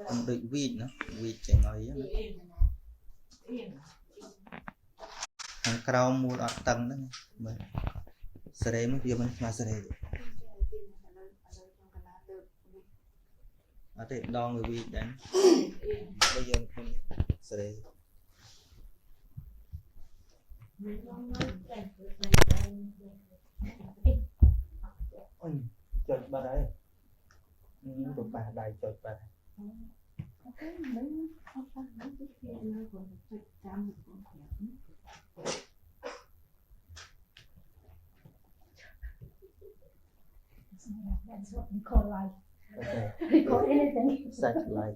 Ông đợi vịt nó vịt chẳng nói hàng cào mua ở tầng đó sợi mới tiêu mình mà sợi ở đây đo người vịt đánh bây giờ sợi ôi trời bà đấy được bà đại trời bà That's what we call life. okay. We call anything. Such life.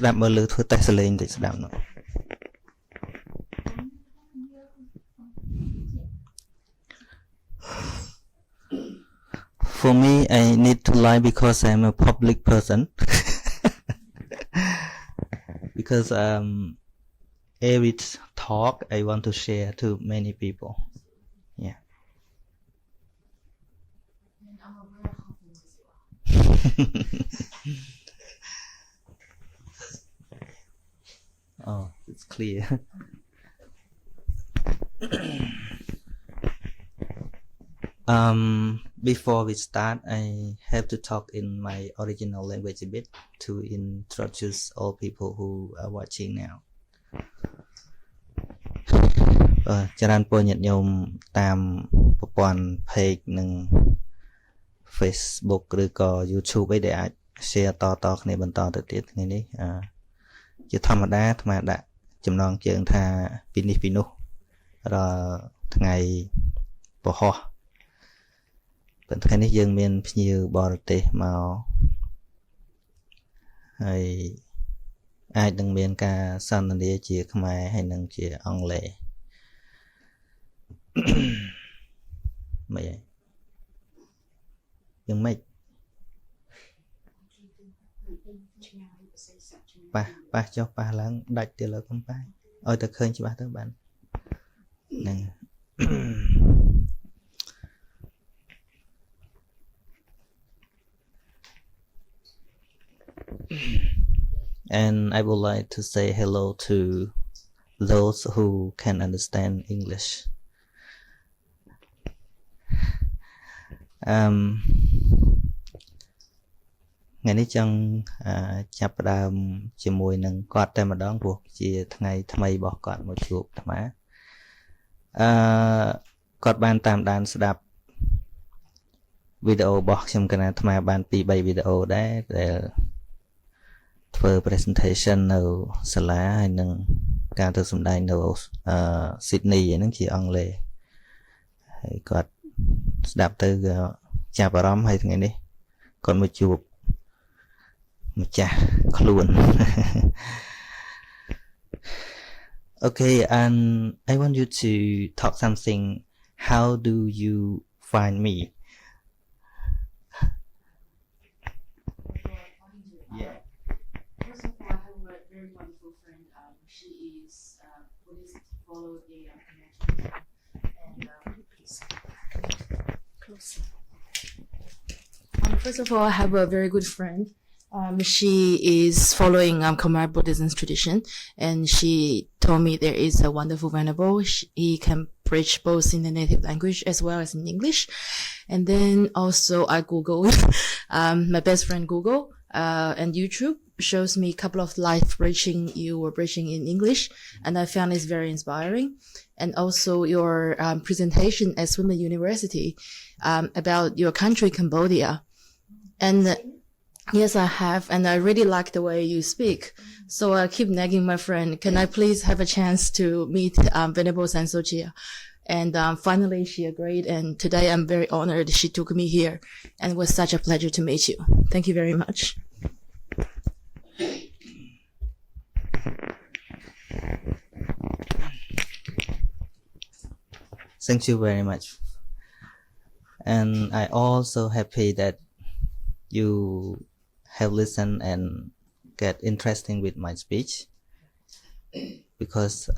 Đạp mở lưới thôi tay sẽ lên thì sẽ đạp nó. For me, I need to lie because I'm a public person. Because every talk I want to share to many people. Yeah. Oh, it's clear. Before we start, I have to talk in my original language a bit to introduce all people who are watching now. ចរានពរញាតិញោមតាមប្រព័ន្ធ page និង Facebook ឬក៏ YouTube អីដែលអាច share តគ្នាបន្តទៅទៀតថ្ងៃនេះជាធម្មតាអាត្មាដាក់ចំណងជើងថាពីនេះពីនោះរាល់ថ្ងៃពហុប៉ុន្តែថ្ងៃនេះយើងមានភ្ញៀវបរទេសមកហើយអាចនឹងមានការសន្ទនាជាខ្មែរហើយនឹងជាអង់គ្លេសមិនយ៉ាងម៉េចប៉ះចុះប៉ះឡើងដាច់ទៅលើកំប៉ាឲ្យតែឃើញច្បាស់ទៅបានហ្នឹង And I would like to say hello to those who can understand English. Ngày nay chẳng chập đàm chỉ mùi nâng quạt tay mà đón buộc chỉ ngày thay bỏ quạt một chuột mà quạt ban tam đàn sẽ đạp video bỏ trong cái này thay ban pi bay video đấy để for presentation ở Sala hay nâng ca từ sum đai ở Sydney nó chỉ ông lệ quạt đạp từ chạp ở hay ngày này còn một chuột luôn. Okay, and I want you to talk something. How do you find me? Yeah. First of all, I have a very wonderful friend. She is Buddhist, follow the connection, and please close. First of all, I have a very good friend. She is following Khmer Buddhism tradition, and she told me there is a wonderful venerable. He can preach both in the native language as well as in English. And then also I Googled, my best friend Google, and YouTube shows me a couple of live preaching you were preaching in English, and I found it very inspiring. And also your presentation at Swinburne University about your country, Cambodia. And yes, I have, and I really like the way you speak. So I keep nagging my friend, can I please have a chance to meet Venerable San Sochea? And finally she agreed, and today I'm very honored she took me here, and it was such a pleasure to meet you. Thank you very much. Thank you very much. And I also happy that you have listened and get interesting with my speech, because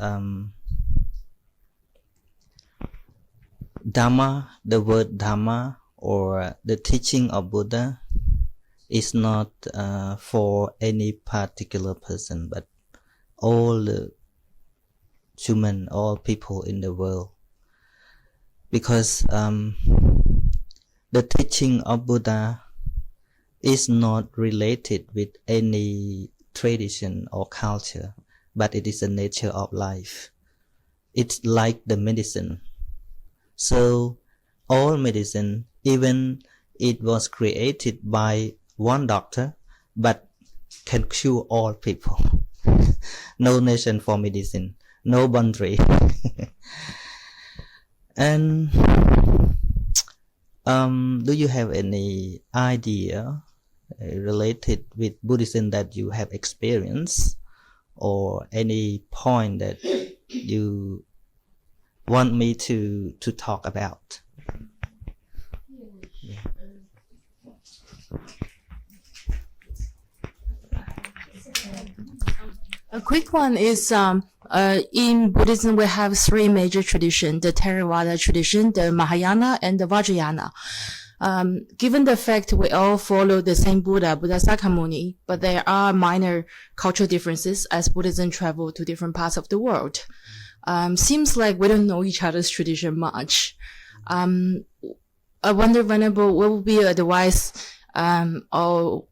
Dhamma, the word Dhamma or the teaching of Buddha is not for any particular person, but all the human, all people in the world. Because the teaching of Buddha is not related with any tradition or culture, but it is the nature of life. It's like the medicine. So all medicine, even it was created by one doctor, but can cure all people. No nation for medicine, no boundary. And do you have any idea related with Buddhism that you have experienced, or any point that you want me to talk about? Yeah. A quick one is in Buddhism we have three major traditions: the Theravada tradition, the Mahayana, and the Vajrayana. Given the fact we all follow the same Buddha Sakyamuni, but there are minor cultural differences as Buddhism travel to different parts of the world. Seems like we don't know each other's tradition much. I wonder, Venerable, what would be your advice, or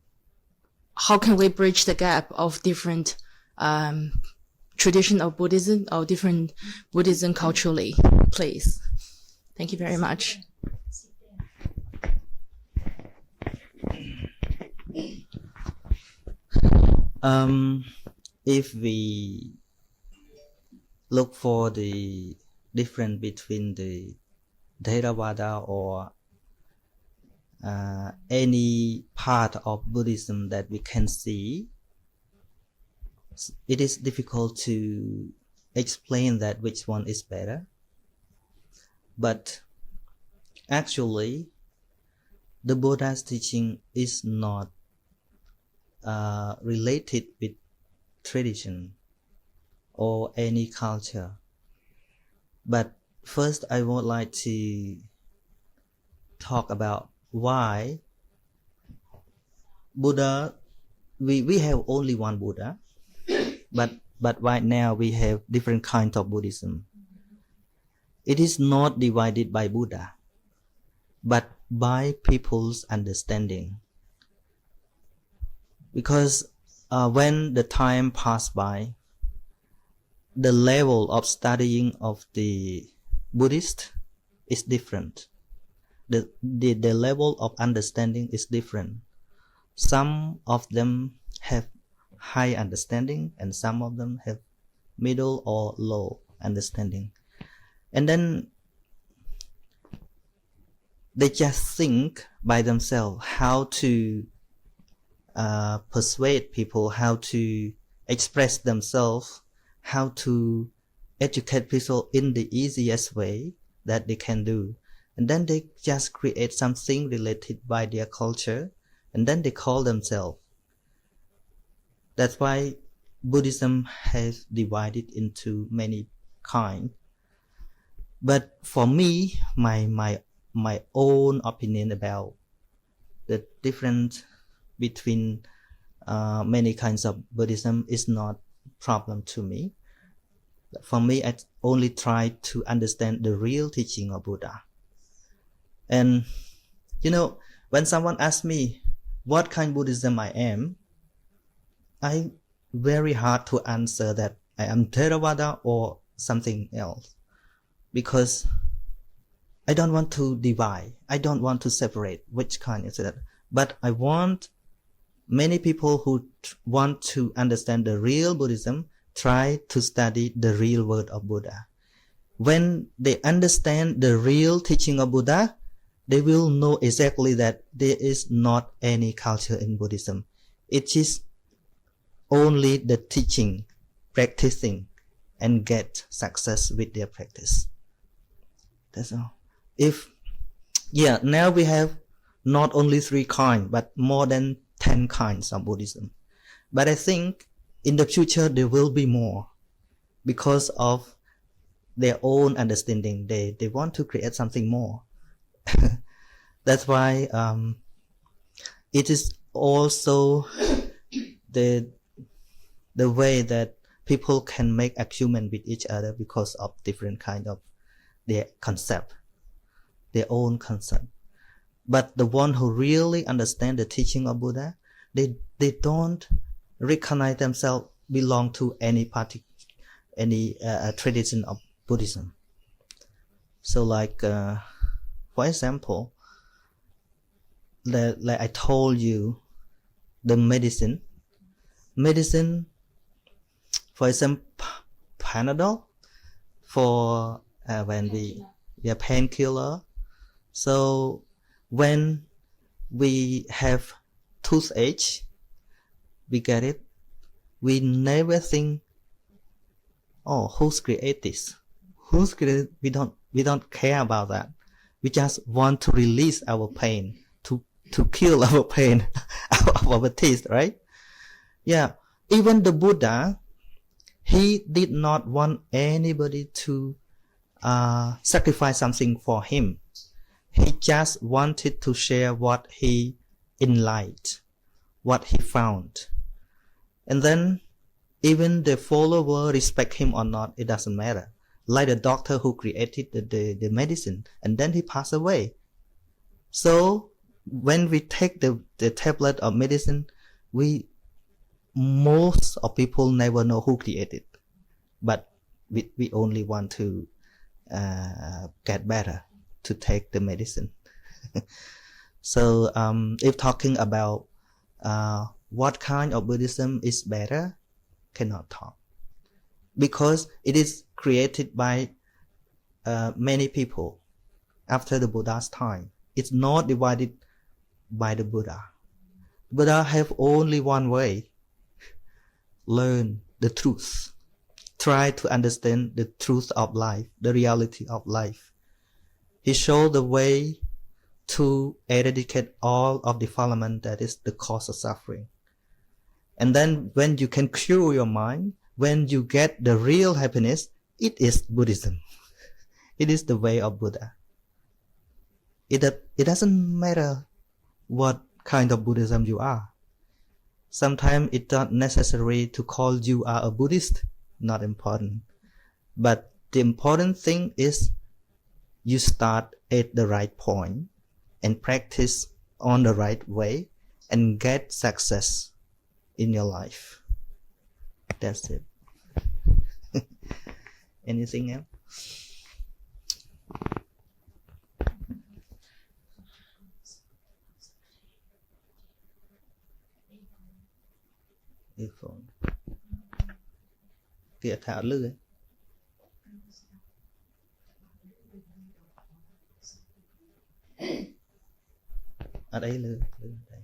how can we bridge the gap of different tradition of Buddhism or different Buddhism culturally, please? Thank you very much. If we look for the difference between the Theravada or any part of Buddhism that we can see, it is difficult to explain that which one is better. But actually, the Buddha's teaching is not related with tradition or any culture. But first, I would like to talk about why Buddha, we have only one Buddha, but right now we have different kinds of Buddhism. It is not divided by Buddha, but by people's understanding. Because when the time passed by, the level of studying of the Buddhist is different. The level of understanding is different. Some of them have high understanding and some of them have middle or low understanding. And then they just think by themselves how to persuade people, how to express themselves, how to educate people in the easiest way that they can do. And then they just create something related by their culture, and then they call themselves. That's why Buddhism has divided into many kinds. But for me, my own opinion about the difference between many kinds of Buddhism is not problem to me. For me, I only try to understand the real teaching of Buddha. And when someone asks me what kind of Buddhism I am, I very hard to answer that I am Theravada or something else, because I don't want to divide. I don't want to separate which kind is that. But I want many people who want to understand the real Buddhism try to study the real word of Buddha. When they understand the real teaching of Buddha, they will know exactly that there is not any culture in Buddhism. It is only the teaching, practicing, and get success with their practice. That's all. If Yeah, now we have not only 3 kinds, but more than 10 kinds of Buddhism. But I think in the future there will be more because of their own understanding. They want to create something more. That's why it is also the way that people can make argument with each other because of different kind of their concept, their own concept. But the one who really understand the teaching of Buddha, they don't recognize themselves belong to any party, any tradition of Buddhism. So like for example, like I told you, the medicine, for example, Panadol for when painkiller. So when we have toothache, we get it. We never think, oh, who's created this? Who's created? We don't care about that. We just want to release our pain, to kill our pain out of our teeth, right? Yeah. Even the Buddha, he did not want anybody to sacrifice something for him. He just wanted to share what he enlightened, what he found. And then even the follower respect him or not, it doesn't matter. Like the doctor who created the medicine, and then he passed away. So when we take the tablet of medicine, most of people never know who created, but we only want to get better, to take the medicine. So if talking about what kind of Buddhism is better, cannot talk, because it is created by many people after the Buddha's time. It's not divided by the Buddha. Buddha have only one way: learn the truth, try to understand the truth of life, the reality of life. He showed the way to eradicate all of defilement that is the cause of suffering. And then when you can cure your mind, when you get the real happiness, it is Buddhism. It is the way of Buddha. It doesn't matter what kind of Buddhism you are. Sometimes it's not necessary to call you are a Buddhist, not important. But the important thing is you start at the right point and practice on the right way and get success in your life. That's it. Anything else? Earphone. Kìa thả lư ấy. Ở đây lư đây.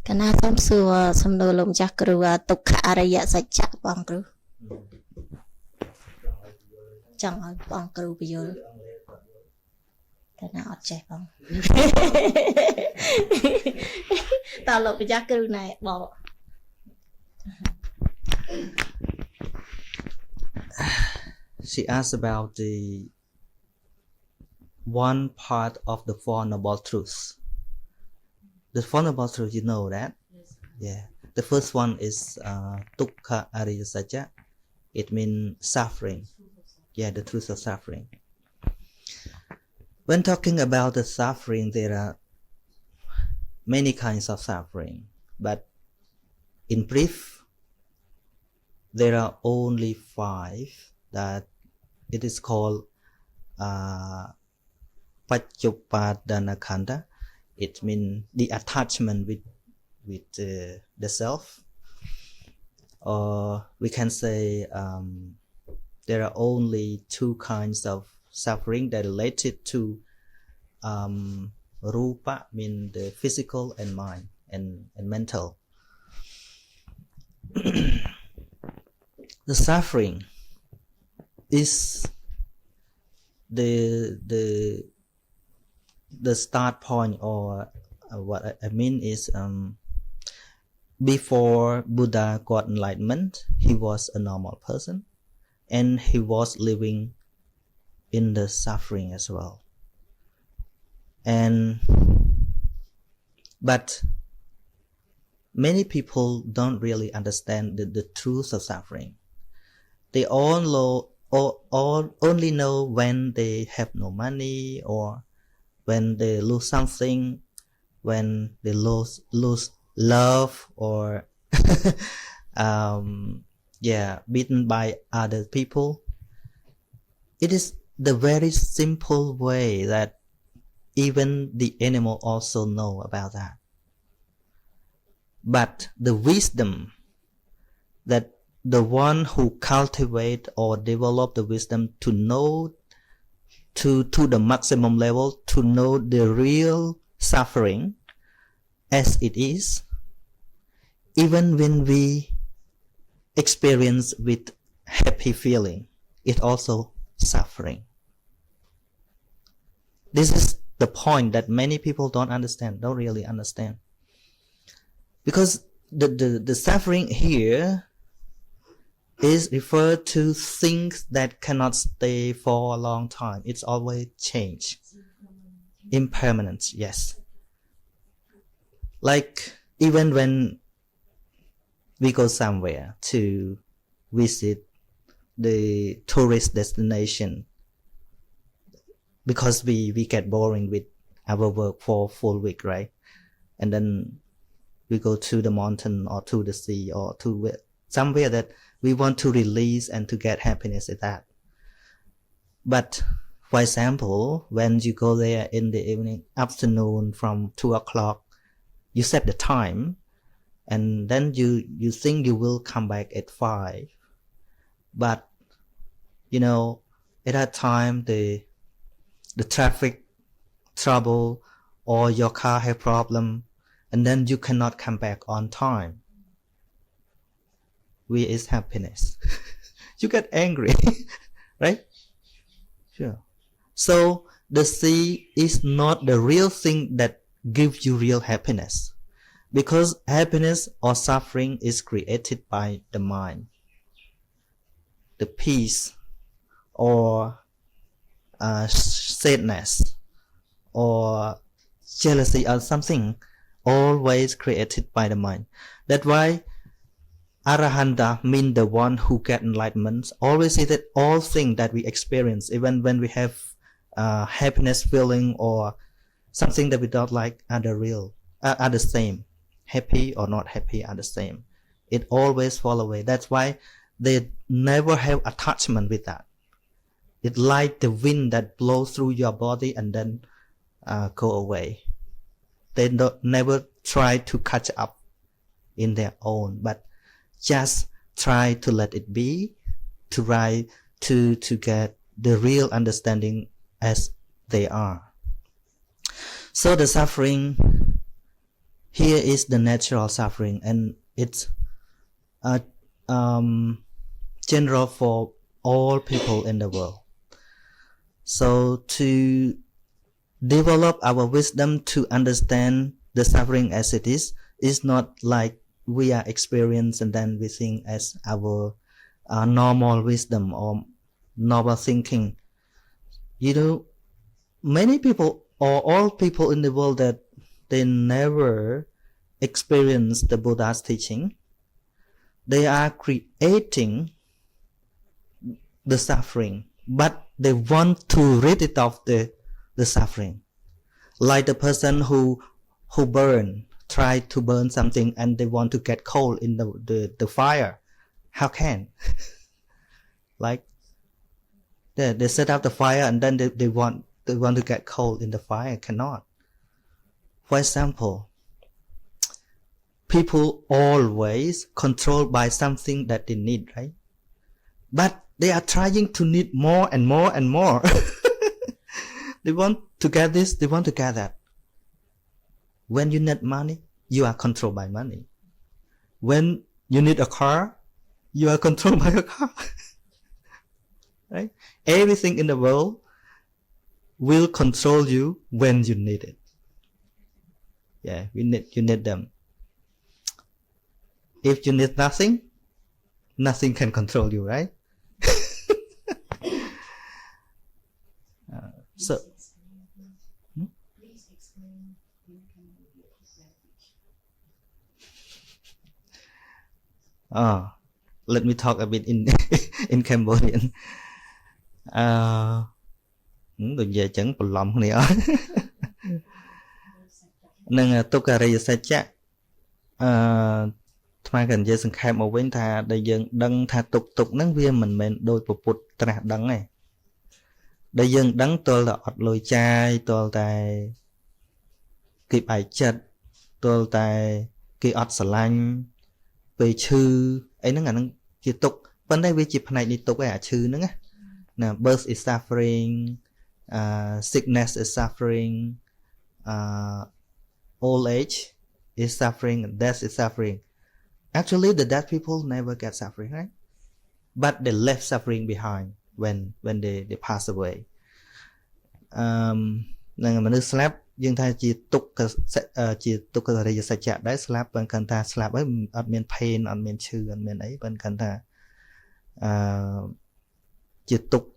Kana some sure some no lom chakru tục araya sacha bang kru. Chẳng hỏi bang kru bây giờ. Kana ọt chạy bang. Tao lom chakru này bỏ. She asked about the one part of the Four Noble Truths. The Four Noble Truths, you know that? Yes. Yeah. The first one is Dukkha Ariya Satya. It means suffering. Yeah, the truth of suffering. When talking about the suffering, there are many kinds of suffering. But in brief, there are only 5 that it is called Pachupadana Khanda. It means the attachment with the self. Or we can say there are only 2 kinds of suffering that related to rupa, mean the physical and mind and mental. The suffering is the start point, or what I mean is before Buddha got enlightenment, he was a normal person and he was living in the suffering as well. But many people don't really understand the truth of suffering. They only know when they have no money, or when they lose something, when they lose love, or beaten by other people. It is the very simple way that even the animal also know about that. But the wisdom that the one who cultivate or develop the wisdom to know to the maximum level, to know the real suffering as it is, even when we experience with happy feeling, it also suffering. This is the point that many people don't really understand. Because the suffering here is referred to things that cannot stay for a long time. It's always change. Impermanence, yes. Like even when we go somewhere to visit the tourist destination, because we get boring with our work for a full week, right? And then we go to the mountain or to the sea or to somewhere that we want to release and to get happiness at that. But for example, when you go there in the evening, afternoon from 2 o'clock, you set the time, and then you think you will come back at 5. But, at that time, the traffic trouble or your car have problem, and then you cannot come back on time. Where is happiness? You get angry, right? Sure. So the sea is not the real thing that gives you real happiness, because happiness or suffering is created by the mind. The peace or sadness or jealousy or something, always created by the mind. That's why Arahanta means the one who get enlightenment. Always say that all things that we experience, even when we have happiness feeling or something that we don't like, are the same. Happy or not happy are the same. It always fall away. That's why they never have attachment with that. It's like the wind that blows through your body and then go away. They never try to catch up in their own, but just try to let it be, to try to get the real understanding as they are. So the suffering here is the natural suffering, and it's general for all people in the world. So to develop our wisdom to understand the suffering as it is not like we are experienced and then we think as our normal wisdom or normal thinking. Many people or all people in the world that they never experience the Buddha's teaching, they are creating the suffering, but they want to rid it of the suffering. Like the person who try to burn something and they want to get coal in the fire. how can like they set up the fire and then they want to get cold in the fire cannot. For example, people always controlled by something that they need, right? But they are trying to need more and more and more. They want to get this, they want to get that. When you need money, you are controlled by money. When you need a car, you are controlled by a car. Right? Everything in the world will control you when you need it. Yeah, you need them. If you need nothing, nothing can control you, right? So, let me talk a bit in Cambodian. ដូចនិយាយចឹងបន្លំគ្នាអស់នឹងទុក្ខរិយសច្ចៈថ្មក៏និយាយសង្ខេបមកវិញថាដែលយើងដឹងថាទុក្ខហ្នឹងវាមិនមែនដោយពុទ្ធត្រាស់ដឹងទេដែលយើងដឹងទល់តែអត់លុយចាយទល់តែគេបែកចិត្តទល់តែគេអត់ស្រឡាញ់ពេលឈឺអីហ្នឹងអាហ្នឹងជាទុក្ខប៉ុន្តែវាជាផ្នែកនៃទុក្ខឯអាឈឺហ្នឹងណា birth is suffering sickness is suffering old age is suffering death is suffering. Actually the dead people never get suffering, right? But they left suffering behind when they pass away. នឹងមនុស្សស្លាប់យើងថាជាទុក្ខជាទុក្ខរិយសច្ចៈដែរស្លាប់ប៉ុន្តែគាត់ថាស្លាប់ហើយអត់មាន pain អត់មានឈឺអត់មានអីប៉ុន្តែគាត់ថាជាទុក្ខ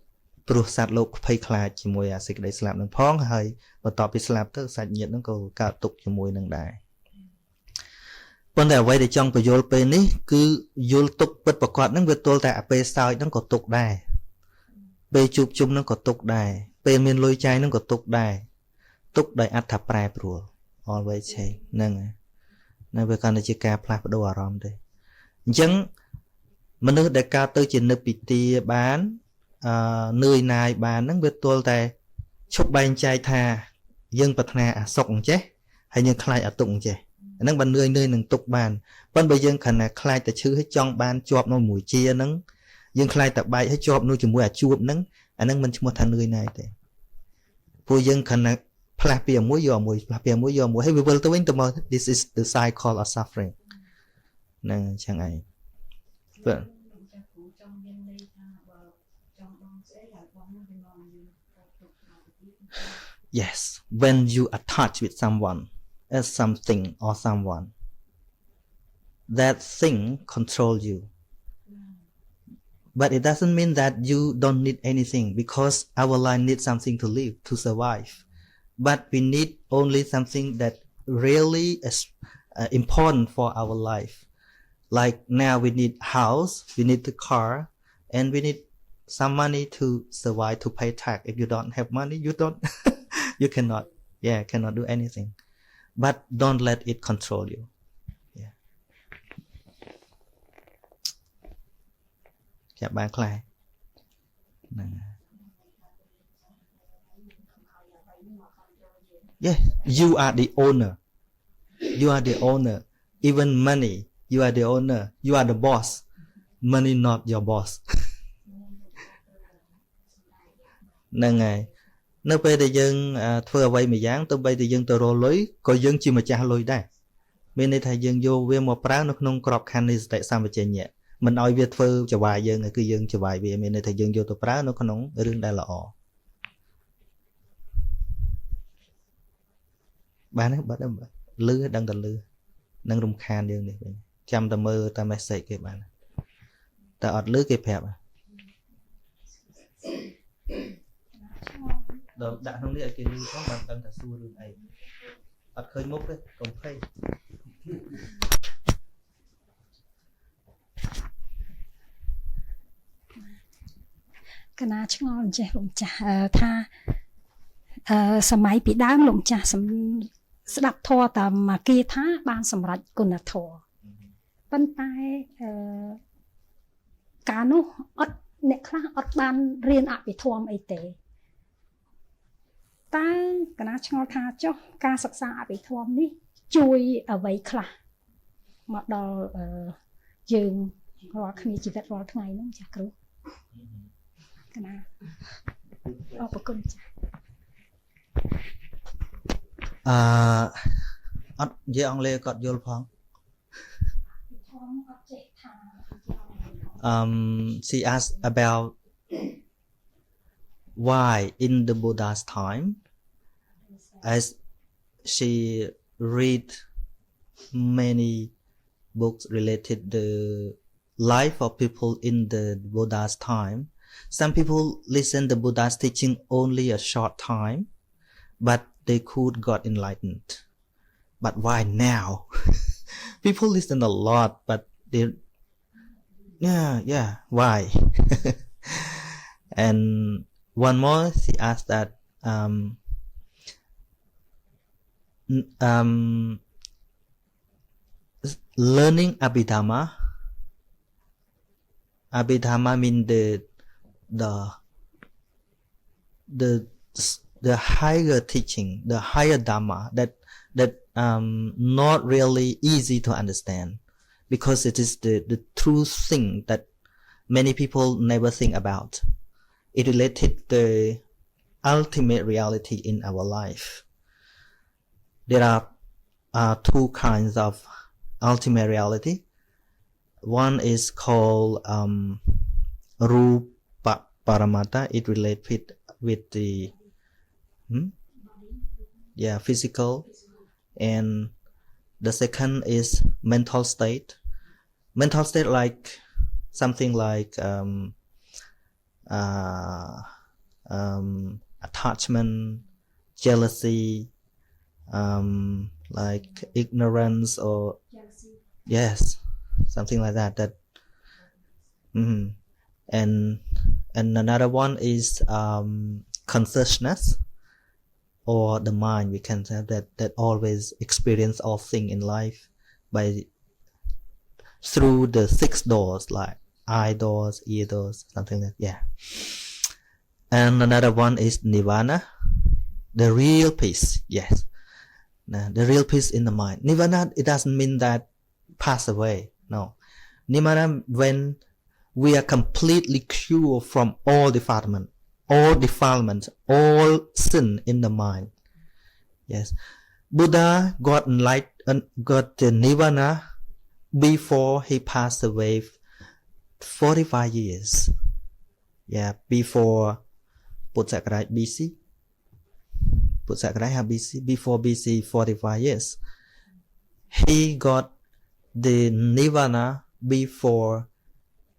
ព្រោះសត្វលោកភ័យខ្លាចជាមួយអាសេចក្តីស្លាប់នឹងផងហើយបន្ទាប់ពីស្លាប់ទៅសាច់ញាតិនឹងក៏កើតទុក្ខជាមួយនឹងដែរប៉ុន្តែអ្វីដែលចង់បញ្យល់ពេលនេះគឺយល់ទុក្ខពិតប្រាកដនឹងវាទល់តែអាពេលសោយនឹងក៏ទុក្ខដែរពេលជួបជុំនឹងក៏ទុក្ខដែរពេលមានលុយចាយនឹងក៏ទុក្ខដែរទុក្ខដោយអត្ថប្រែប្រួល always change ហ្នឹងនៅវាកាន់តែជាការផ្លាស់ប្ដូរអារម្មណ៍ទេអញ្ចឹងមនុស្សដែលកើតទៅជានិព្វាទាបាននឿយណាយបានហ្នឹងវាទល់តែឈប់បែងចែកថាយើងប្រាថ្នាអាសុខអញ្ចេះហើយយើងខ្លាចអាទុក្ខអញ្ចេះអាហ្នឹងបើនឿយនឹងទុក្ខបានប៉ុន្តែបើយើងគ្រាន់តែខ្លាចតែឈឺហើយចង់បានជាប់នៅមួយជាហ្នឹងយើងខ្លាចតែបែកហើយជាប់នៅជាមួយអាជួបហ្នឹងអាហ្នឹងមិនឈ្មោះថានឿយណាយទេព្រោះយើងគ្រាន់តែផ្លាស់ពីមួយយកមួយផ្លាស់ពីមួយយកមួយហើយវាវិលទៅវិញទៅមក this is the cycle of suffering ហ្នឹងអញ្ចឹងឯងបាទ Yes, when you attach with someone as something or someone, that thing control you. But it doesn't mean that you don't need anything because our life needs something to live, to survive. But we need only something that really is important for our life. Like now we need house, we need the car, and we need some money to survive, to pay tax. If you don't have money, you don't, you cannot do anything. But don't let it control you. Yeah. ចាប់បានខ្លះហ្នឹង Yeah, you are the owner. You are the owner. Even money, you are the owner. You are the boss. Money not your boss. ហ្នឹងហើយនៅពេលដែលយើងធ្វើអ្វីមួយយ៉ាងទៅបីតែយើងទៅរកលុយក៏យើងជាម្ចាស់លុយដែរមានន័យថាយើងយកវាមកប្រើនៅក្នុងក្របខ័ណ្ឌនៃសតិសម្បជញ្ញៈមិនឲ្យវាធ្វើចវាយយើងគឺយើងចវាយវាមានន័យថាយើងយកទៅប្រើនៅក្នុងរឿងដែលល្អបានទេបាត់លឺដឹងតែលឺនឹងរំខានយើងនេះវិញចាំតែមើលតែ message គេបានតែអត់លឺគេប្រាប់ដល់ដាក់ក្នុងនេះឲ្យគេលឺផងបានដឹងថាសួររឿងអីអត់ឃើញមុខទេកុំភ័យ កណាឆ្ងល់ចេះលោកចាស់ថាសម័យពីដើមលោកចាស់ស្ដាប់ធម៌តែមកគេថាបានសម្រេចគុណធម៌ប៉ុន្តែ នោះអត់អ្នកខ្លះអត់បានរៀនអភិធម្មអីទេតែកណាឆ្ងល់ថាចុះការសិក្សាអភិធម្មនេះជួយអ្វីខ្លះមកដល់យើងរាល់គ្នាជីវិតរាល់ថ្ងៃហ្នឹងចាគ្រូកណាអរគុណចា អត់និយាយអង់គ្លេសគាត់យល់ផង she asked about why in the Buddha's time as she read many books related the life of people in the Buddha's time. Some people listen the Buddha's teaching only a short time, but they could got enlightened. But why now? People listen a lot, but they, why? And one more, she asked that, learning Abhidhamma means the higher teaching, the higher Dhamma that not really easy to understand because it is the true thing that many people never think about. It related the ultimate reality in our life. There are two kinds of ultimate reality. One is called Rupa Paramata. It relates with the physical, and the second is mental state. Mental state like something like attachment, jealousy, like ignorance or jealousy. Yes, something like that. And another one is consciousness, or the mind. We can say that always experience all things in life by through the 6 doors, like eye doors, ear doors, something like that. And another one is nirvana, the real peace. Yes, the real peace in the mind. Nirvana, it doesn't mean that pass away. No, nirvana when we are completely cured from all defilements, all sin in the mind. Yes, Buddha got enlightened, got the nirvana before he passed away 45 years. Yeah, before Putsakaraj BC. Before BC 45 years. He got the nirvana before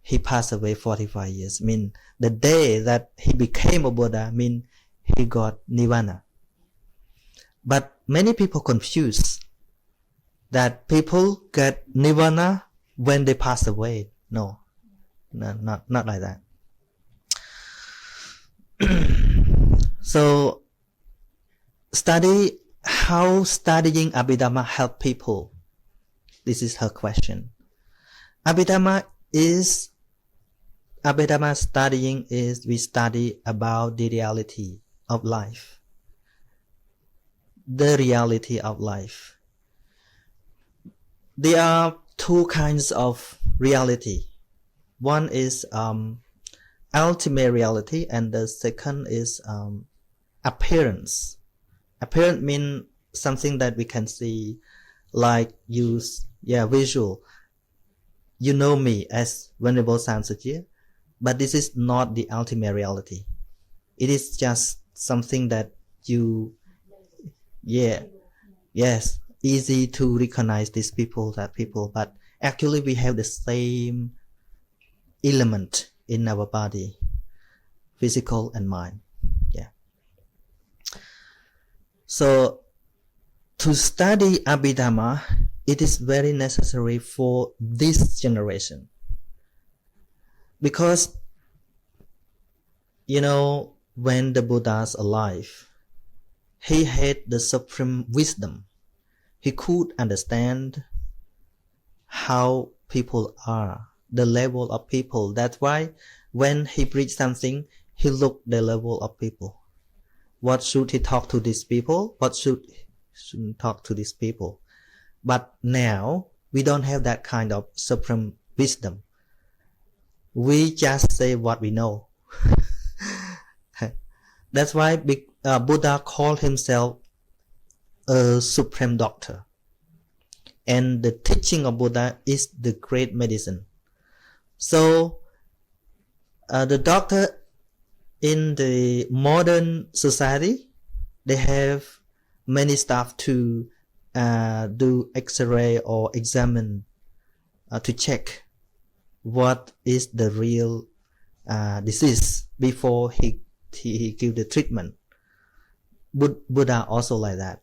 he passed away 45 years. Mean the day that he became a Buddha, mean he got nirvana. But many people confuse that people get nirvana when they pass away. No, not like that. So study how studying Abhidhamma help people. This is her question. Abhidhamma studying is we study about the reality of life. The reality of life. There are two kinds of reality. One is ultimate reality, and the second is appearance. Appearance means something that we can see, like visual. You know me as Venerable San Sochea, but this is not the ultimate reality. It is just something that easy to recognize these people, but actually we have the same element in our body, physical and mind. So to study Abhidhamma, it is very necessary for this generation, because when the Buddha's alive, he had the supreme wisdom. He could understand how people are, the level of people. That's why when he preach something, he look the level of people. What should he talk to these people? What shouldn't talk to these people? But now we don't have that kind of supreme wisdom. We just say what we know. That's why Buddha called himself a supreme doctor. And the teaching of Buddha is the great medicine. So the doctor in the modern society, they have many stuff to do X-ray or examine to check what is the real disease before he give the treatment. Buddha also like that.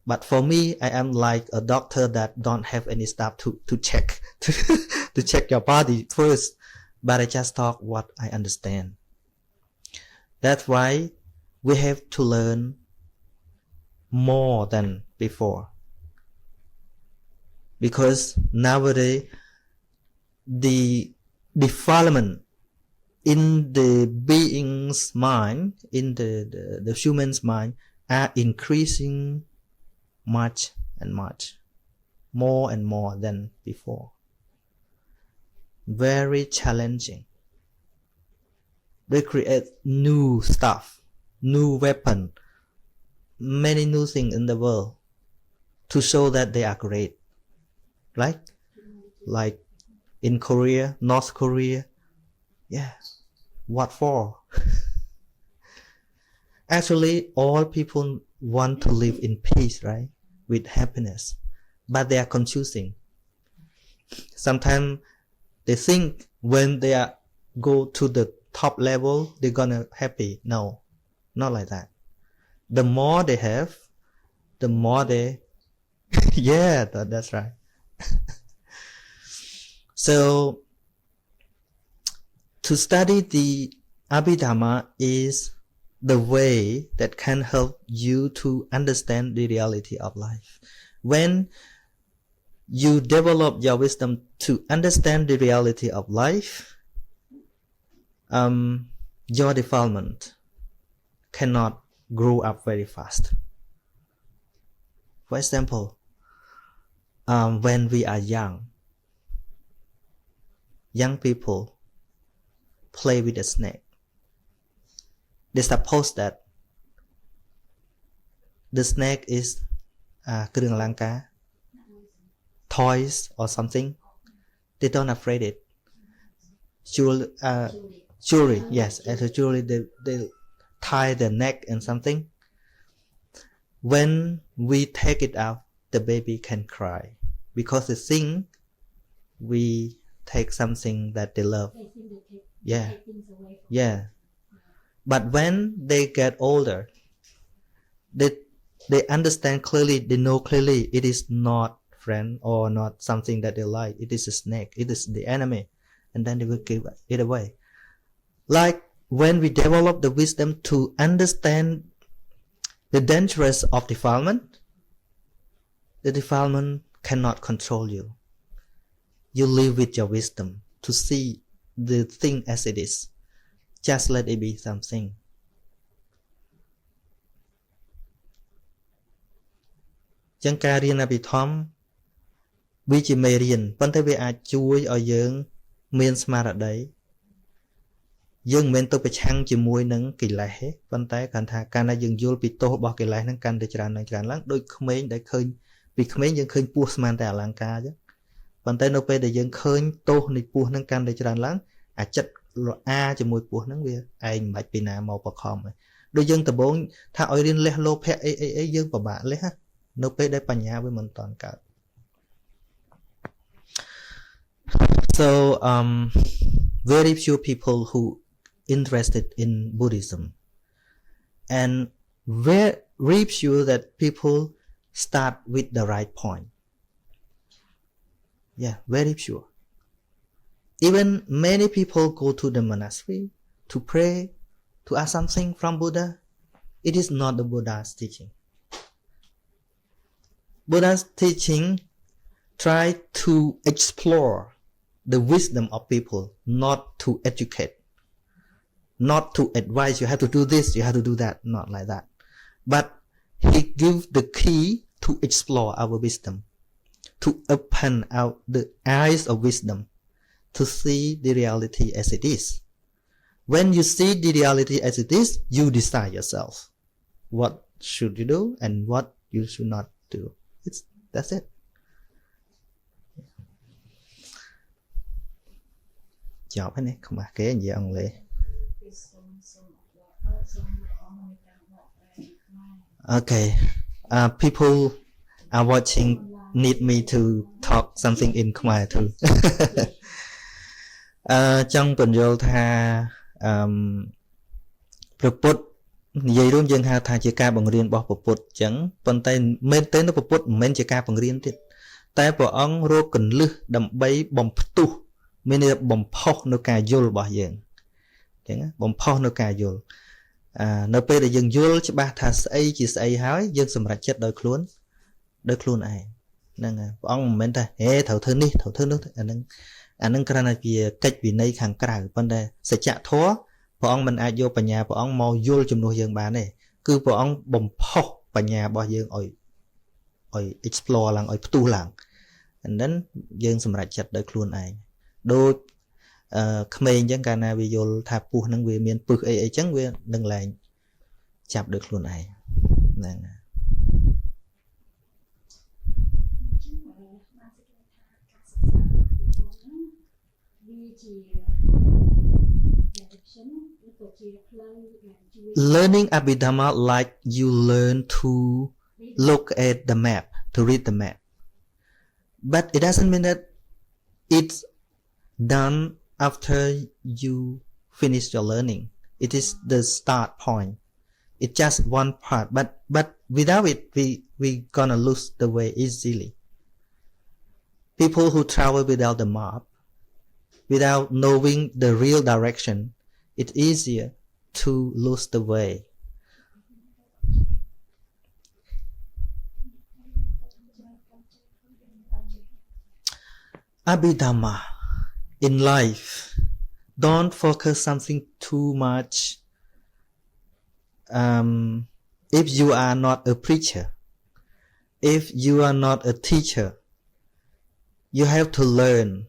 But for me, I am like a doctor that don't have any stuff to check to check your body first. But I just talk what I understand. That's why we have to learn more than before. Because nowadays, the development in the being's mind, in the human's mind, are increasing much and much, more and more than before. Very challenging. They create new stuff, new weapon, many new things in the world to show that they are great. Right? Like in Korea, North Korea. Yeah. What for? Actually, all people want to live in peace, right? With happiness. But they are confusing. Sometimes they think when they go to the top level, they're gonna happy. No, not like that. The more they have, the more they... yeah, that's right. So, to study the Abhidhamma is the way that can help you to understand the reality of life. When you develop your wisdom to understand the reality of life, your development cannot grow up very fast. For example, when we are young people play with a snake. They suppose that the snake is krương lang cá, toys or something. They don't afraid it. Jewelry, yes, as a jewelry, they tie the neck and something. When we take it out, the baby can cry because they think we take something that they love. Yeah, yeah. But when they get older, they understand clearly, they know clearly it is not friend or not something that they like. It is a snake. It is the enemy. And then they will give it away. Like when we develop the wisdom to understand the dangers of defilement, the defilement cannot control you. You live with your wisdom to see the thing as it is. Just let it be something. Chẳngការរៀនអភិធម្មវាជាមេរៀនប៉ុន្តែវាអាចជួយឲ្យយើងមានស្មារតីយើងមិនមែនទៅប្រឆាំងជាមួយនឹងកិលេសទេប៉ុន្តែគាត់ថាកាលណាយើងយល់ពីទោសរបស់កិលេសហ្នឹងកាន់តែច្រើនឡើងដូចក្មេងដែលឃើញពីក្មេងយើងឃើញពស់ស្មានតែអលង្ការអញ្ចឹងប៉ុន្តែនៅពេលដែលយើងឃើញទោសនៃពស់ហ្នឹងកាន់តែច្រើនឡើងអាចិត្តរអាជាមួយពស់ហ្នឹងវាឯងមិនបាច់ពីណាមកបខំទេដូចយើងដំបងថាឲ្យរៀនលះលោភៈអីយើងពិបាកលះនៅពេលដែលបញ្ញាវាមិនតាន់កើត So very few people who interested in Buddhism and very few that people start with the right point. Yeah, very few. Even many people go to the monastery to pray, to ask something from Buddha. It is not the Buddha's teaching. Buddha's teaching try to explore the wisdom of people, not to educate, not to advise you have to do this, you have to do that, not like that. But he gives the key to explore our wisdom, to open out the eyes of wisdom, to see the reality as it is. When you see the reality as it is, you decide yourself what should you do and what you should not do. That's it. Chào anh không mà kế gì ông Lê. Okay, people are watching need me to talk something in Khmer too. Trong phần vô tha proput vậy luôn dân ha tha chia ca bằng riêng bỏ proput chẳng phần tay men tên nó proput men chia ca bằng riêng tiết tay bỏ ông rô cần lư đầm bay bom tu men là bom phao nó cà dul bỏ dân chẳng bom phao nó dul nó pe là dân dul chứ ba tha say chỉ say hói dân sầm rạch chết đôi khuôn ai nên ông men ta thầu thơ nước anh nâng cái này vì cách vì này hàng cả vấn đề sẽ chạ thua bọn ông mình ai vô bà nhà bọn ông mau vô chùm nuôi dân bà này cứ bọn ông bồng phô bà nhà bỏ dân ôi explore làng ôi tu làng anh đến dân xâm rạch chặt đời khuôn ai đôi Khmer chẳng cả nào vì vô thả pu nâng về miền bực ấy chẳng về nâng lại chạp được luôn ai nè Learning Abhidhamma like you learn to look at the map, to read the map. But it doesn't mean that it's done after you finish your learning. It is the start point. It's just one part. But without it, we gonna lose the way easily. People who travel without the map, without knowing the real direction, it's easier to lose the way. Abhidhamma in life, don't focus something too much. If you are not a preacher, if you are not a teacher, you have to learn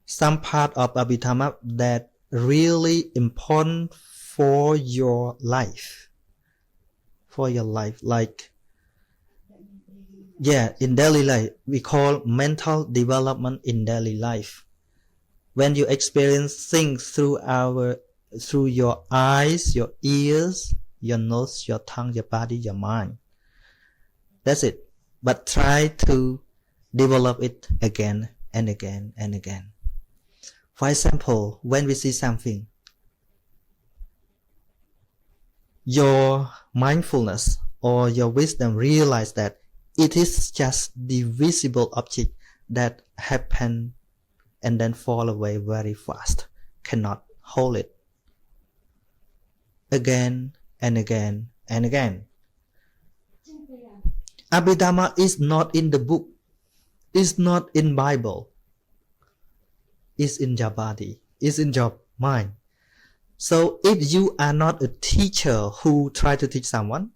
some part of Abhidhamma that really important for your life. Like in daily life we call mental development in daily life. When you experience things through your eyes, your ears, your nose, your tongue, your body, your mind, that's it. But try to develop it again and again and again. For example, when we see something, your mindfulness or your wisdom realize that it is just the visible object that happen and then fall away very fast, cannot hold it. Again and again and again. Abhidhamma is not in the book, it's not in Bible. Is in your body, is in your mind. So if you are not a teacher who try to teach someone,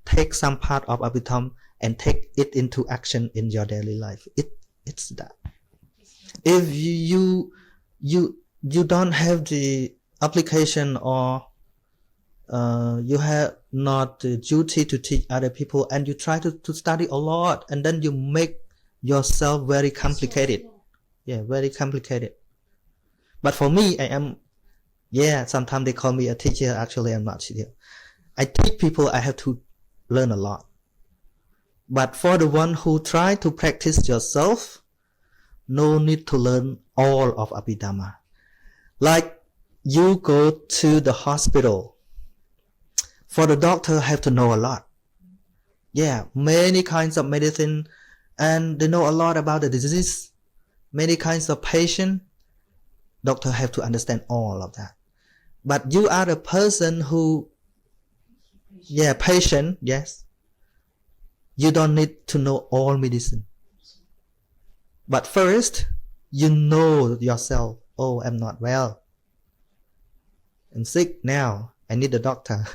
take some part of Abhidhamma and take it into action in your daily life. It's that. If you don't have the application or you have not the duty to teach other people and you try to study a lot and then you make yourself very complicated. Very complicated. But for me, I am, sometimes they call me a teacher. Actually, I'm not teacher. I teach people, I have to learn a lot. But for the one who try to practice yourself, no need to learn all of Abhidhamma. Like you go to the hospital, for the doctor have to know a lot. Many kinds of medicine and they know a lot about the disease. Many kinds of patient. Doctor have to understand all of that. But you are the person who, patient, yes. You don't need to know all medicine. But first, you know yourself, oh, I'm not well. I'm sick now. I need a doctor.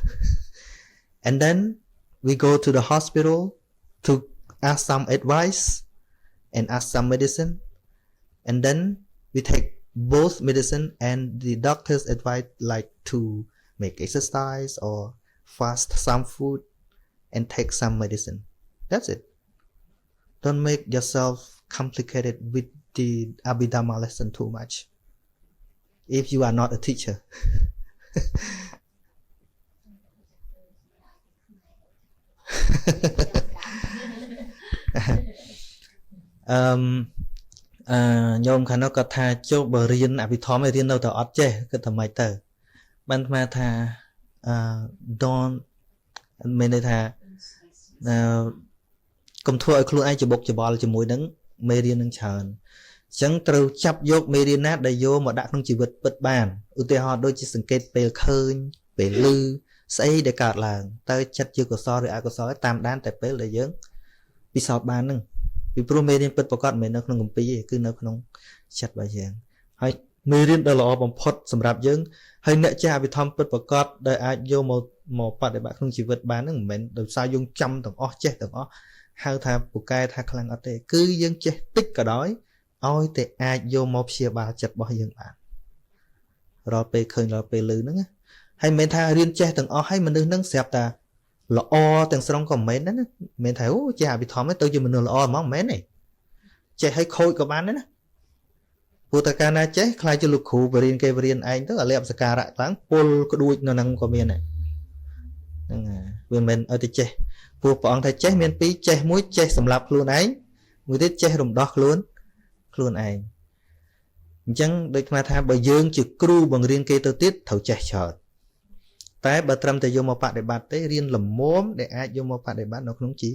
And then we go to the hospital to ask some advice and ask some medicine. And then we take both medicine and the doctor's advice, like to make exercise or fast some food and take some medicine. That's it. Don't make yourself complicated with the Abhidhamma lesson too much if you are not a teacher. Nhôm khả nó có tha cho bờ riêng à bị thóm hay riêng đâu tao ót chê cái tầm mày tờ ban mà tha don't mình đây tha công thuaខ្លួនឯងច្បុកច្បល់ជាមួយនឹងមេរៀននឹងច្រើនអញ្ចឹងត្រូវចាប់យកមេរៀនណាដែលយកមកដាក់ក្នុងជីវិតពិតបានឧទាហរណ៍ដូចជាសង្កេតពេលឃើញពេលឮស្អីដែលកើតឡើងតើចិត្តជាកុសលឬអកុសលតាមដានតែពេលដែលយើងពិសោធន៍បានហ្នឹងពីព្រោះមេរៀនពិតប្រាកដមិនមែននៅក្នុងគម្ពីរទេគឺនៅក្នុងចិត្តរបស់យើងហើយមេរៀនដ៏ល្អបំផុតសម្រាប់យើងហើយអ្នកចេះអភិធម្មពិតប្រាកដដែលអាចយកមកបដិបត្តិក្នុងជីវិតបានហ្នឹងមិនមែនដោយសារយើងចាំទាំងអស់ចេះទាំងអស់ហៅថាពូកែថាខ្លាំងអត់ទេគឺយើងចេះតិចក៏ដោយឲ្យតែអាចយកមកព្យាបាលចិត្តរបស់យើងបានរាល់ពេលឃើញរាល់ពេលឮហ្នឹងហើយមិនមែនថារៀនចេះទាំងអស់ហើយមនុស្សហ្នឹងស្រាប់តែល្អទាំងស្រុងក៏មិនមែនដែរណាមិនមែនថាអូចេះអភិធម្មទៅជាមនុស្សល្អហ្មងមិនមែនទេចេះឲ្យខូចក៏បានដែរណាព្រោះតែកាលណាចេះខ្លាចជាលោកគ្រូបរៀនគេបរៀនឯងទៅអាល័យអបសការៈឡើងពលក្ដួចនៅហ្នឹងក៏មានដែរហ្នឹងវាមិនមែនឲ្យតែចេះព្រោះព្រះអង្គថាចេះមានពីរចេះមួយចេះសម្រាប់ខ្លួនឯងមួយទៀតចេះរំដោះខ្លួនឯងអញ្ចឹងដូចស្មាថាបើយើងជាគ្រូបង្រៀនគេទៅទៀតត្រូវចេះច្រើនតែបើត្រឹមតែយកមកបដិបត្តិទេរៀនលំមដែលអាចយកមកបដិបត្តិនៅក្នុងជី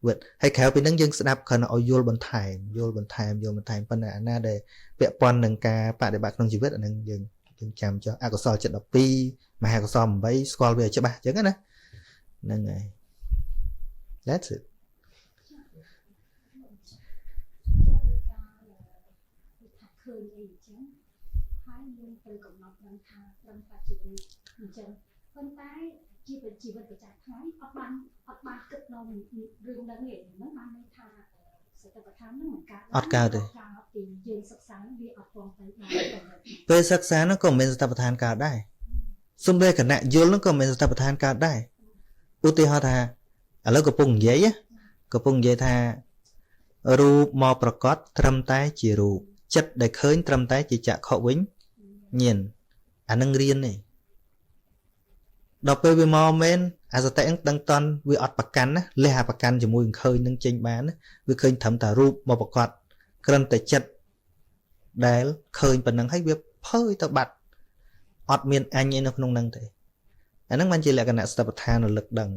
វិតហើយក្រៅពីហ្នឹងយើងស្ដាប់គ្រាន់តែឲ្យយល់បន្ថែមប៉ុន្តែអាណាដែលពាក់ព័ន្ធនឹងការបដិបត្តិក្នុងជីវិតអាហ្នឹងយើងចាំចុះអកុសលចិត្ត12មហាកុសល8ស្គាល់វាឲ្យច្បាស់អញ្ចឹងណាហ្នឹងហើយ That's it ឃើញអីអញ្ចឹងហើយយើងត្រូវកំណត់ដឹងថាត្រឹមតែជីវិតអញ្ចឹងប៉ុន្តែជីវិតប្រចាំថ្ងៃអត់បានគិតក្នុងរឿងហ្នឹងទេហ្នឹងបានន័យថាសតិប្បដ្ឋានហ្នឹងមិនកើតអត់កើតទេពីយើងសិក្សាវាអត់ទាន់ទៅដល់ពេលសិក្សាហ្នឹងក៏មិនសតិប្បដ្ឋានកើតដែរសំដីគណៈយល់ហ្នឹងក៏មិនសតិប្បដ្ឋានកើតដែរឧទាហរណ៍ថាឥឡូវកំពុងនិយាយថារូបមកប្រកបត្រឹមតែជារូបចិត្តដែលឃើញត្រឹមតែជាចក្ខុវិញ្ញាណអានឹងរៀនទេដល់ពេលវាមកមែនអាសតិហ្នឹងដឹងតន់វាអត់ប្រកាន់ណាលះអាប្រកាន់ជាមួយនឹងឃើញនឹងចេញបានណាវាឃើញត្រឹមតែរូបមកប្រកបគ្រាន់តែចិត្តដែលឃើញប៉ុណ្ណឹងហើយវាភើយទៅបាត់អត់មានអញឯនៅក្នុងហ្នឹងទេអាហ្នឹងបានជាលក្ខណៈសតិប្បដ្ឋានរលឹកដឹង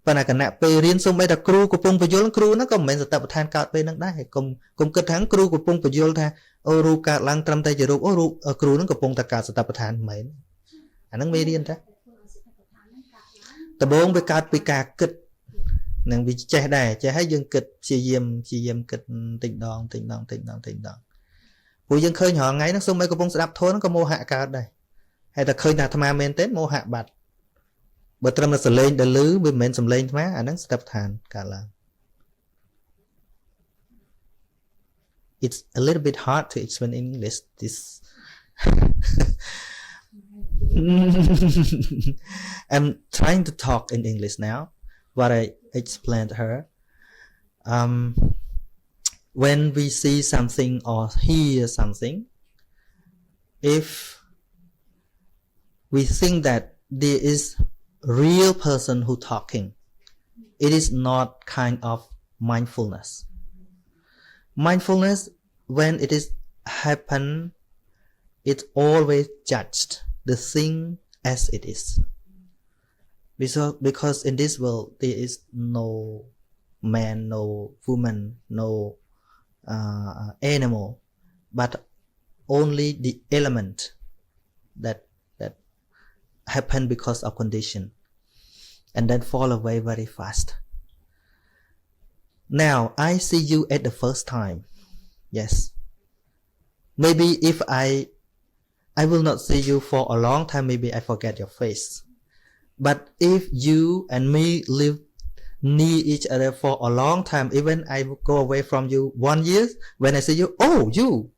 ប៉ុន្តែគណៈពេលរៀនសូម្បីតែគ្រូកំពុងបញ្យល់គ្រូហ្នឹងក៏មិនមែនសតិប្បដ្ឋានកើតពេលហ្នឹងដែរកុំគិតថាគ្រូកំពុងបញ្យល់ថាអូរូបកើតឡើងត្រឹមតែជារូបអូរូបគ្រូហ្នឹងកំពុងតែកើតសតិប្បដ្ឋានមិនមែនអាហ្នឹងមេរៀនតាដំបូងវាកើតពីការគិតនឹងវាចេះដែរចេះហើយយើងគិតព្យាយាមគិតតិចដងព្រោះយើងឃើញរាល់ថ្ងៃហ្នឹងសូម្បីកំពុងស្ដាប់ធម៌ហ្នឹងក៏មោហៈកើតដែរហើយតែឃើញថាអាត្មាមែនទេមោហៈបាត់បើត្រឹមតែសលេងដែលឮវាមិនមែនសំលេងអាត្មាអាហ្នឹងសតិប្បដ្ឋានកើតឡើង It's a little bit hard to explain in English this I'm trying to talk in English now what I explained to her when we see something or hear something if we think that there is real person who talking it is not kind of mindfulness when it is happen it always judged the thing as it is because in this world there is no man no woman no animal but only the element that happen because of condition and then fall away very fast now I see you at the first time yes maybe if I will not see you for a long time, maybe I forget your face. But if you and me live near each other for a long time, even I go away from you 1 year, when I see you, oh, you.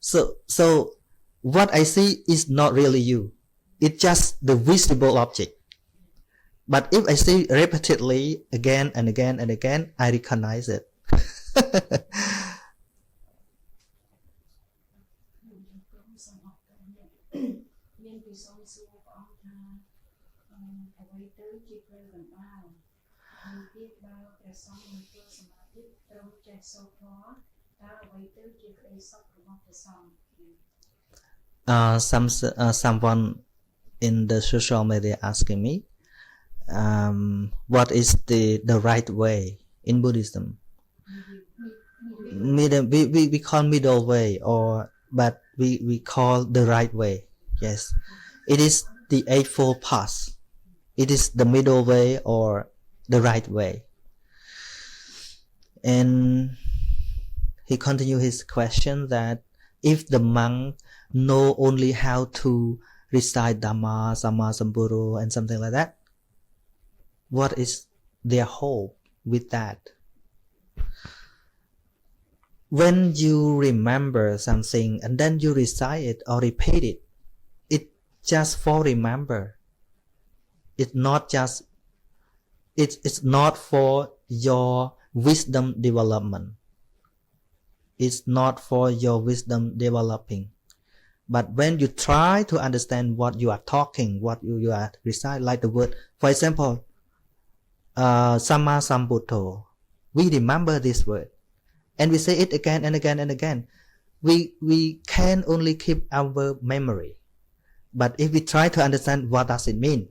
So what I see is not really you. It's just the visible object. But if I see repeatedly again and again and again, I recognize it. Someone in the social media asking me, what is the right way in Buddhism? We call middle way, but we call the right way. Yes, it is the Eightfold Path. It is the middle way or the right way. And he continued his question that if the monk know only how to recite Dhamma, Samma Sambuddho and something like that, what is their hope with that? When you remember something and then you recite it or repeat it, it's just for remember. It's not for your wisdom development. It's not for your wisdom developing. But when you try to understand what you are talking, what you are reciting, like the word, for example, Samma Sambuddho, we remember this word and we say it again and again and again. We can only keep our memory. But if we try to understand what does it mean,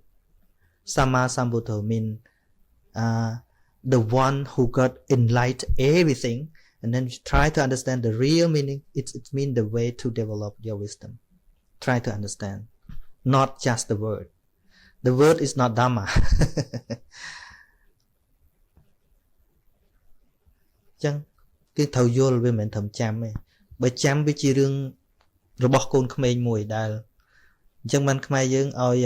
Samma Sambuddho means the one who got enlightened everything, and then you try to understand the real meaning. It means the way to develop your wisdom. Try to understand, not just the word. The word is not Dhamma. Chẳng cái thầu vô là mình thầm chăm ấy, bởi chăm với chi rương rồi bỏ côn khmer mùi đài. Chẳng mình khmer dương ôi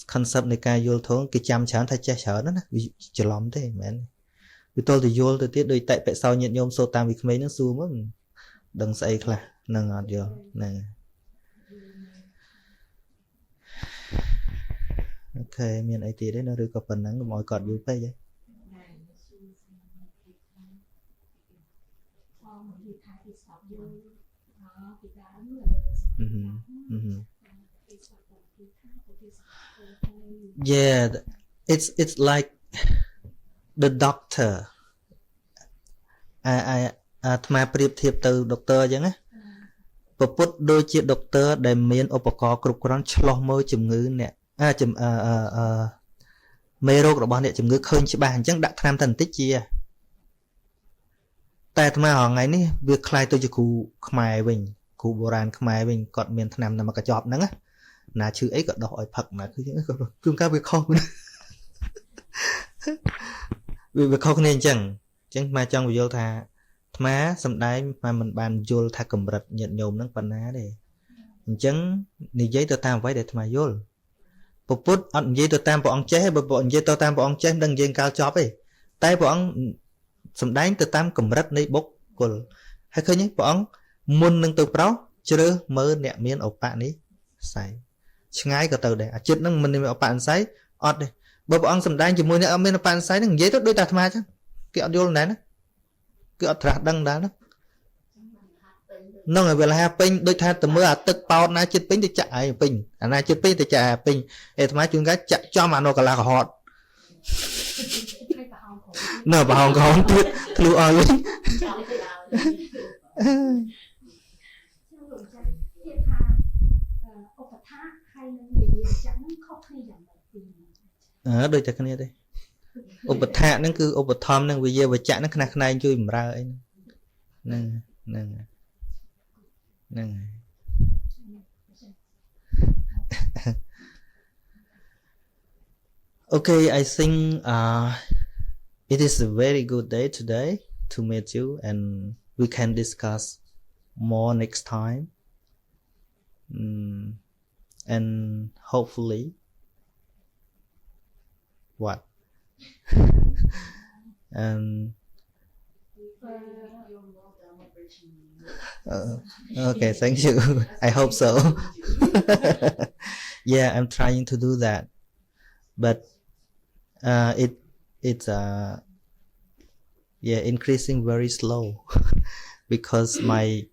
concept này ca vô thốn cái chăm chẳng thay che chở nó vì chờ lắm thế mẹ. Vì tôi thì vô tôi tiết đôi tại tại sao nhận nhôm sô tam vì khmer nó xu mất đừng say là nâng ngọt vô nè. Ok, miền ấy thì đấy nó đưa có phần nắng mọi cọt vui phê vậy. Yeah, it's like the doctor. Thma priệp thiệp từ doctorចឹងណាពពុទ្ធដូចជា doctor ដែលមានឧបករណ៍គ្រប់គ្រាន់ឆ្លោះមើលជំងឺអ្នកមេរោគរបស់អ្នកជំងឺឃើញច្បាស់អញ្ចឹងដាក់ថ្នាំទៅបន្តិចជាតែអាត្មាហងៃនេះវាคล้ายទៅជាគ្រូខ្មែរវិញគ្រូបុរាណខ្មែរវិញគាត់មានថ្នាំនៅមកកញ្ចប់ហ្នឹងណាឈឺអីក៏ដោះឲ្យផឹកណាគឺជួនកាលវាខុសវាខុសគ្នាអញ្ចឹងមកចង់បញ្យល់ថាអាត្មាសំដែងមកមិនបានយល់ថាកម្រិតញាតិញោមហ្នឹងប៉ុណ្ណាទេអញ្ចឹងនិយាយទៅតាមអ្វីដែលអាត្មាយល់ពុទ្ធអត់និយាយទៅតាមព្រះអង្គចេះទេបើព្រះអង្គនិយាយទៅតាមព្រះអង្គចេះមិនដឹងនិយាយកាលចប់ទេតែព្រះអង្គសំដែងទៅតាមកម្រិតនៃបុគ្គលហើយឃើញព្រះអង្គមុននឹងទៅប្រោសជ្រើសមើលអ្នកមានឧបនិស្ស័យឆ្ងាយក៏ទៅដែរអាចិត្តហ្នឹងមិនមានឧបនិស្ស័យអត់ទេបើព្រះអង្គសំដែងជាមួយអ្នកអត់មានឧបនិស្ស័យហ្នឹងនិយាយទៅដូចតែអាត្មាចឹងគេអត់យល់ណាគឺអត់ត្រាស់ដឹងដែរហ្នឹងហើយវាលះពេញដូចថាទៅមើលអាទឹកប៉ោតណាចិត្តពេញទៅចាក់ឲ្យពេញអាណាចិត្តពេញទៅចាក់ឲ្យពេញអាត្មាជួនកាលចាក់ចំអានោះកន្លះកុហកនៅប្រហោងកោទៀតធ្លុះឲ្យវិញដូចតែគ្នាទេឧបថាហ្នឹងគឺឧបធម្មនឹងវិយាវចៈហ្នឹងខ្នះខ្នែងជួយបម្រើអីហ្នឹងOkay, I think it is a very good day today to meet you and we can discuss more next time. And hopefully what and okay, thank you. I hope so. Yeah, I'm trying to do that, but it's increasing very slow because my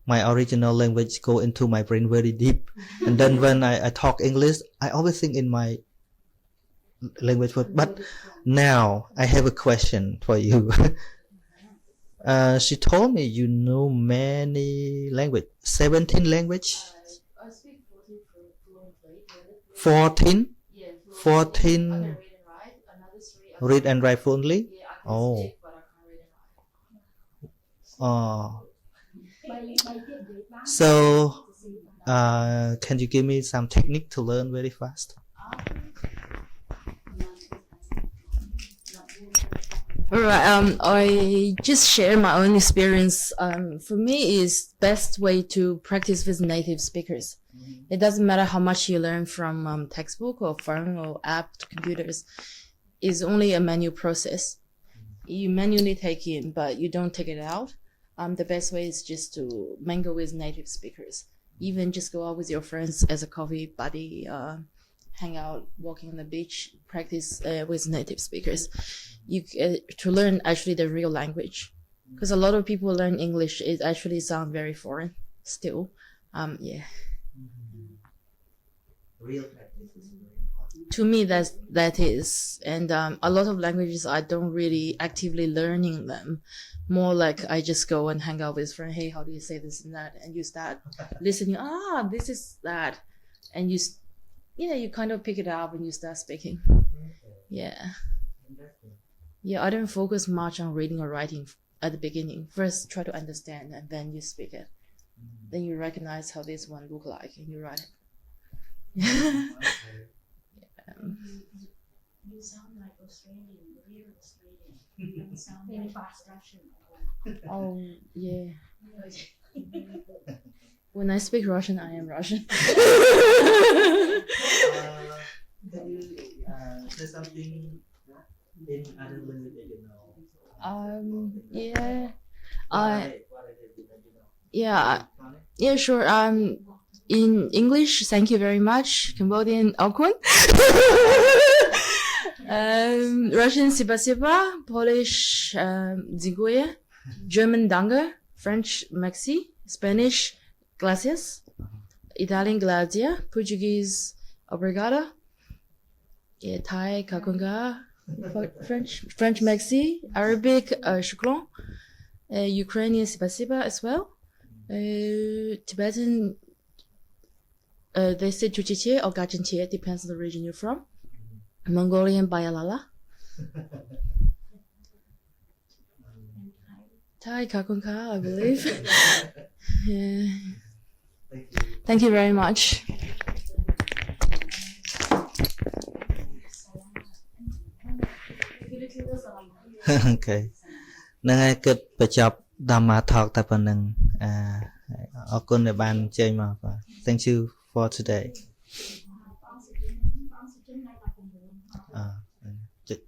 original language go into my brain very deep, and then when I talk English, I always think in my language word. But now I have a question for you. She told me you know many language, 17 language. I speak 14? Yeah, 14 read and write fluently? Oh. So can you give me some technique to learn very fast? Alright, I just share my own experience. For me, is best way to practice with native speakers. It doesn't matter how much you learn from textbook or phone or app to computers. It's only a manual process. You manually take in, but you don't take it out. The best way is just to mingle with native speakers. Even just go out with your friends as a coffee buddy, hang out, walking on the beach, practice with native speakers. To learn actually the real language, because a lot of people learn English, it actually sounds very foreign still. Yeah. Real practice is very important. To me, that is, and a lot of languages I don't really actively learning them. More like I just go and hang out with friends. Hey, how do you say this and that? And you start listening. This is that, and you kind of pick it up and you start speaking. Yeah. Yeah, I don't focus much on reading or writing at the beginning. First, try to understand, and then you speak it. Then you recognize how this one look like, and you write it. You sound like Australian, real Australian. You sound very fast Russian. Oh, yeah. When I speak Russian, I am Russian. Can you say something in other language that you know? Yeah. Yeah. Yeah, sure. In English, thank you very much. Cambodian, Okun. Russian, спасибо. Polish, dziękuję. German, danke. French, merci. Spanish, gracias. Italian, grazie. Portuguese, obrigado. Yeah, Thai, kakunga. French, merci. Arabic, shukran. Ukrainian, спасибо as well. Tibetan, they say chuchiche or gachinche, depends on the region you're from. Mongolian, bayalala. Thai, kakunka, I believe. Yeah. Thank you very much. Okay. នឹងហើយគិតបញ្ចប់ Dhamma talk តែប៉ុណ្្នឹងអរគុណដែលបានចេញមកបាទ Thank you for today ចិត្ត